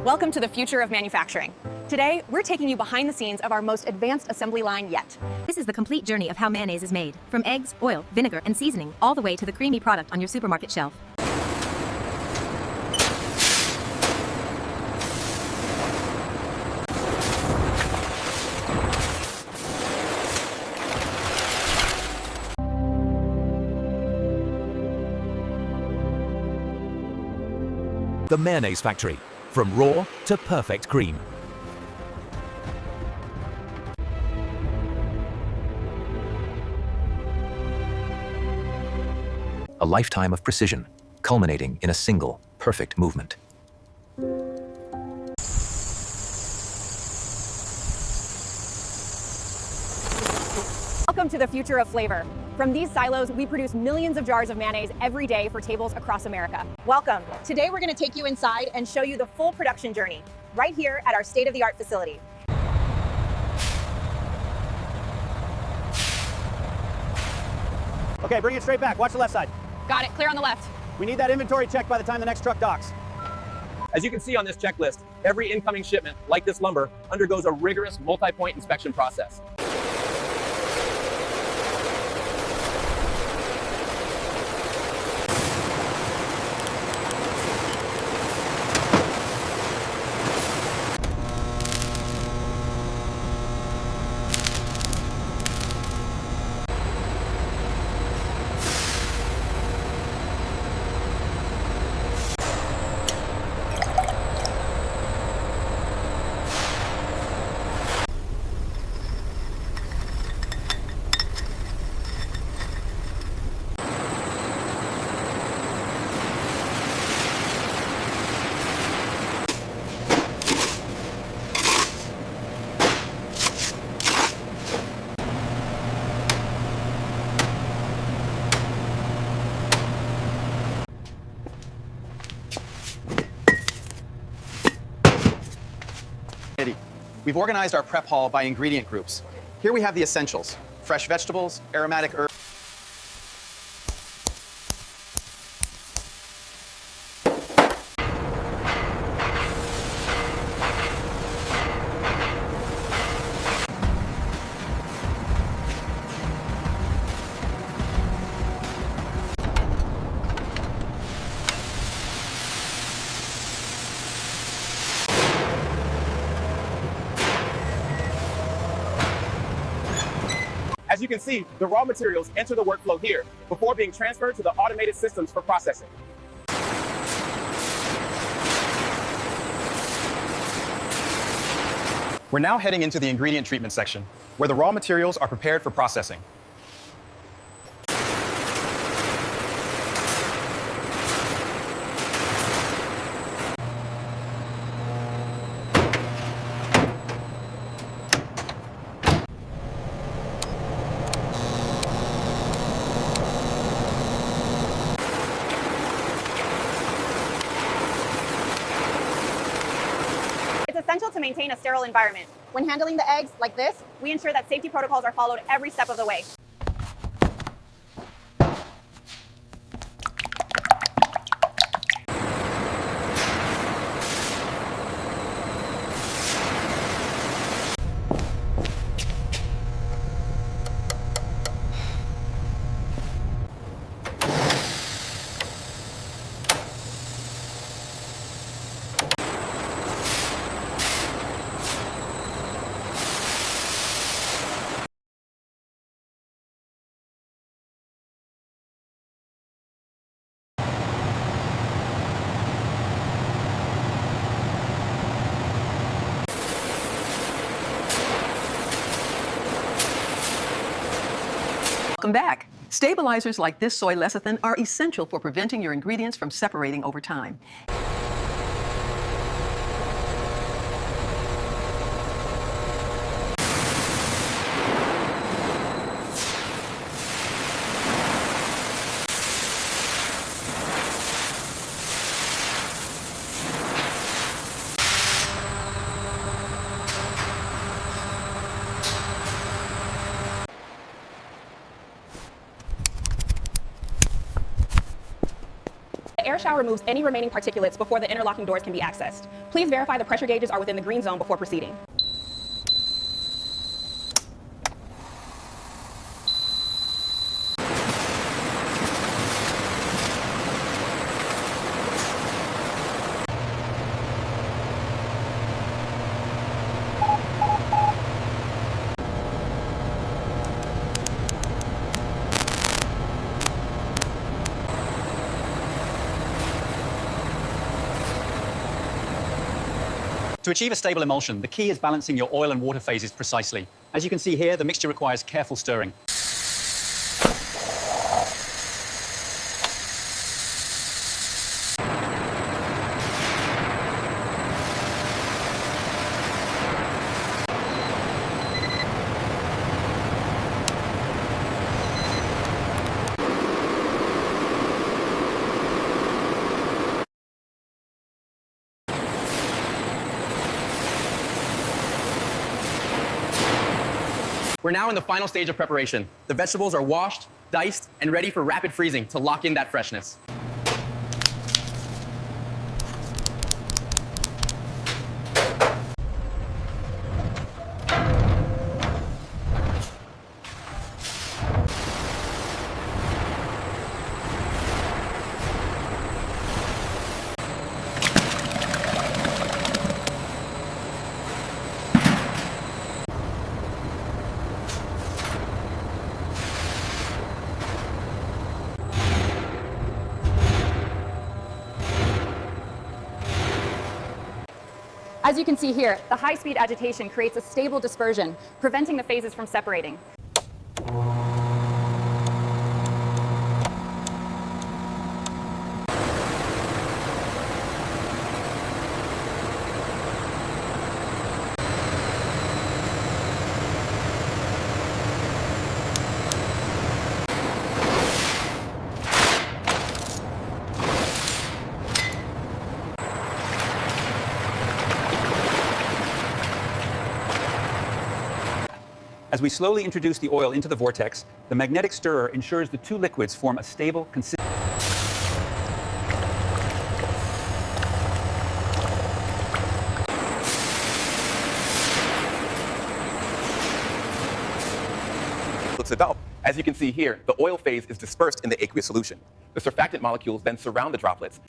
Welcome to the future of manufacturing. Today, we're taking you behind the scenes of our most advanced assembly line yet. This is the complete journey of how mayonnaise is made, from eggs, oil, vinegar, and seasoning, all the way to the creamy product on your supermarket shelf. The Mayonnaise Factory, from raw to perfect cream. A lifetime of precision, culminating in a single, perfect movement. Welcome to the future of flavor. From these silos, we produce millions of jars of mayonnaise every day for tables across America. Welcome. Today, we're going to take you inside and show you the full production journey, right here at our state-of-the-art facility. Okay, bring it straight back. Watch the left side. Got it. Clear on the left. We need that inventory checked by the time the next truck docks. As you can see on this checklist, every incoming shipment, like this lumber, undergoes a rigorous multi-point inspection process. We've organized our prep hall by ingredient groups. Here we have the essentials: fresh vegetables, aromatic herbs. As you can see, the raw materials enter the workflow here before being transferred to the automated systems for processing. We're now heading into the ingredient treatment section, where the raw materials are prepared for processing. It's essential to maintain a sterile environment. When handling the eggs like this, we ensure that safety protocols are followed every step of the way. Welcome back. Stabilizers like this soy lecithin are essential for preventing your ingredients from separating over time. air shower removes any remaining particulates before the interlocking doors can be accessed. Please verify the pressure gauges are within the green zone before proceeding. To achieve a stable emulsion, the key is balancing your oil and water phases precisely. As you can see here, the mixture requires careful stirring. We're now in the final stage of preparation. The vegetables are washed, diced, and ready for rapid freezing to lock in that freshness. As you can see here, the high-speed agitation creates a stable dispersion, preventing the phases from separating. As we slowly introduce the oil into the vortex, the magnetic stirrer ensures the two liquids form a stable, consistent. Develop. As you can see here, the oil phase is dispersed in the aqueous solution. The surfactant molecules then surround the droplets.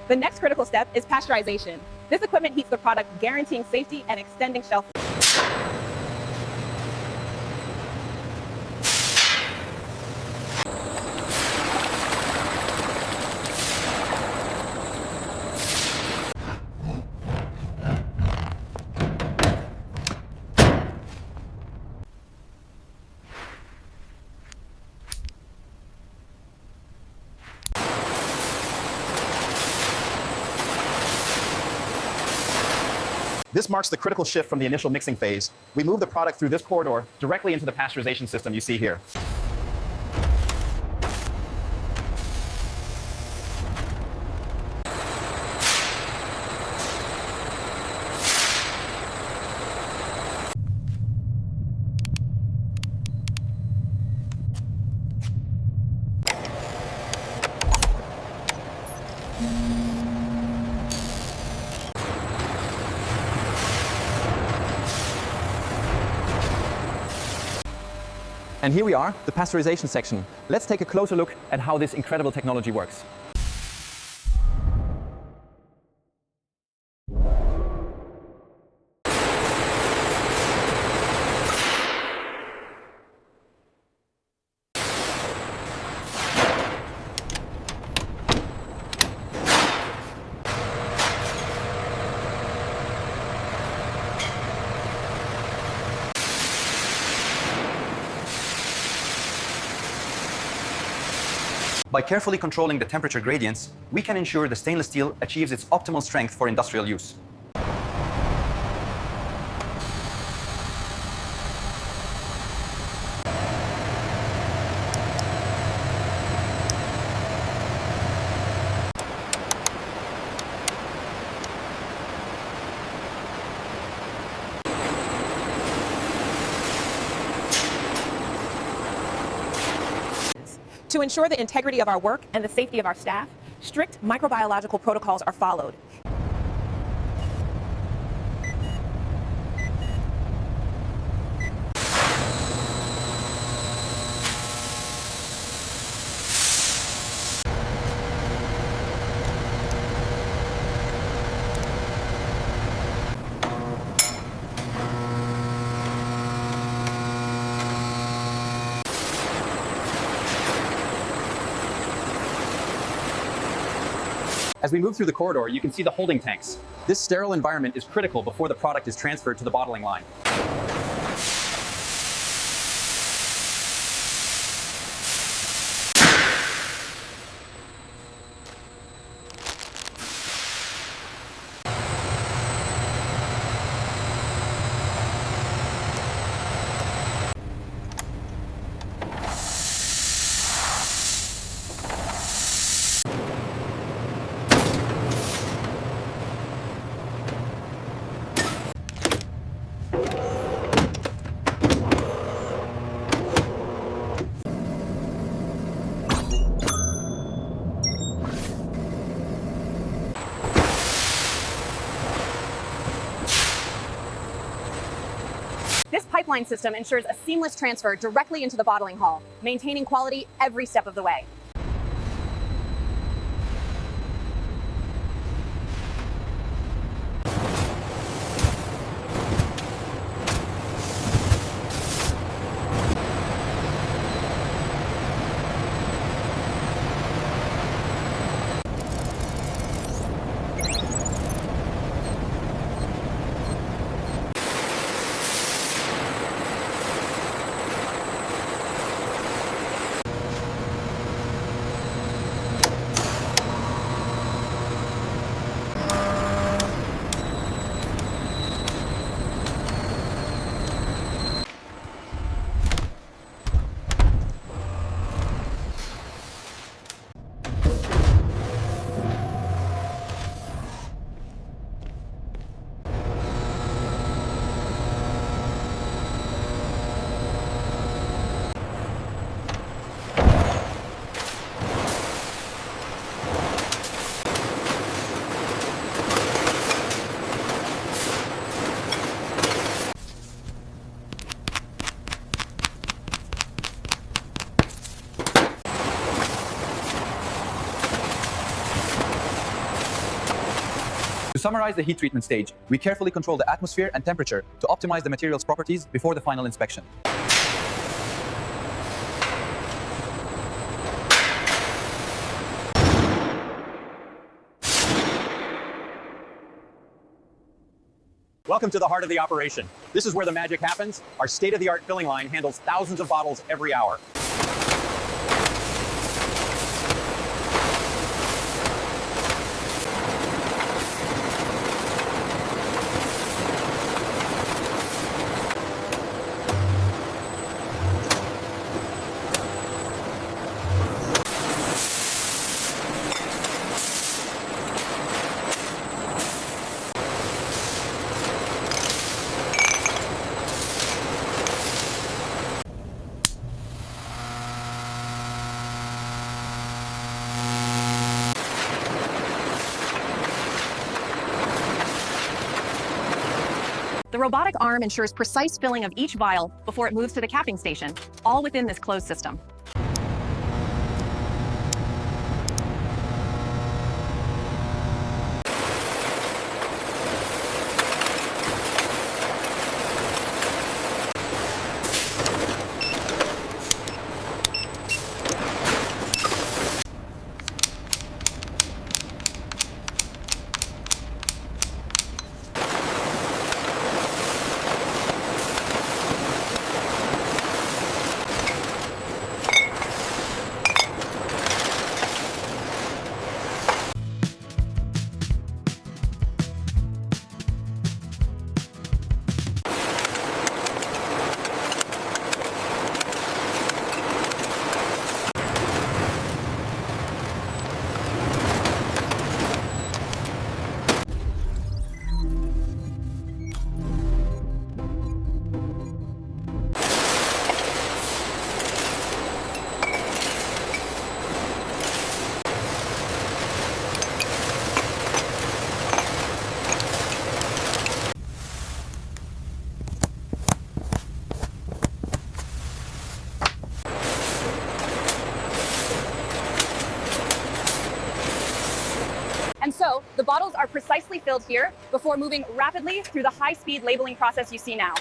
The next critical step is pasteurization. This equipment heats the product, guaranteeing safety and extending shelf life. This marks the critical shift from the initial mixing phase. We move the product through this corridor directly into the pasteurization system you see here. And here we are, the pasteurization section. Let's take a closer look at how this incredible technology works. By carefully controlling the temperature gradients, we can ensure the stainless steel achieves its optimal strength for industrial use. To ensure the integrity of our work and the safety of our staff, strict microbiological protocols are followed. As we move through the corridor, you can see the holding tanks. This sterile environment is critical before the product is transferred to the bottling line. This pipeline system ensures a seamless transfer directly into the bottling hall, maintaining quality every step of the way. To summarize the heat treatment stage, we carefully control the atmosphere and temperature to optimize the material's properties before the final inspection. Welcome to the heart of the operation. This is where the magic happens. Our state-of-the-art filling line handles thousands of bottles every hour. The robotic arm ensures precise filling of each vial before it moves to the capping station, all within this closed system. So the bottles are precisely filled here before moving rapidly through the high-speed labeling process you see now.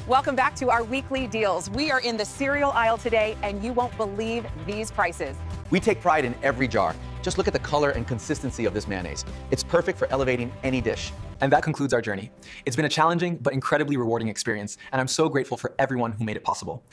Welcome back to our weekly deals. We are in the cereal aisle today, and you won't believe these prices. We take pride in every jar. Just look at the color and consistency of this mayonnaise. It's perfect for elevating any dish. And that concludes our journey. It's been a challenging but incredibly rewarding experience, and I'm so grateful for everyone who made it possible.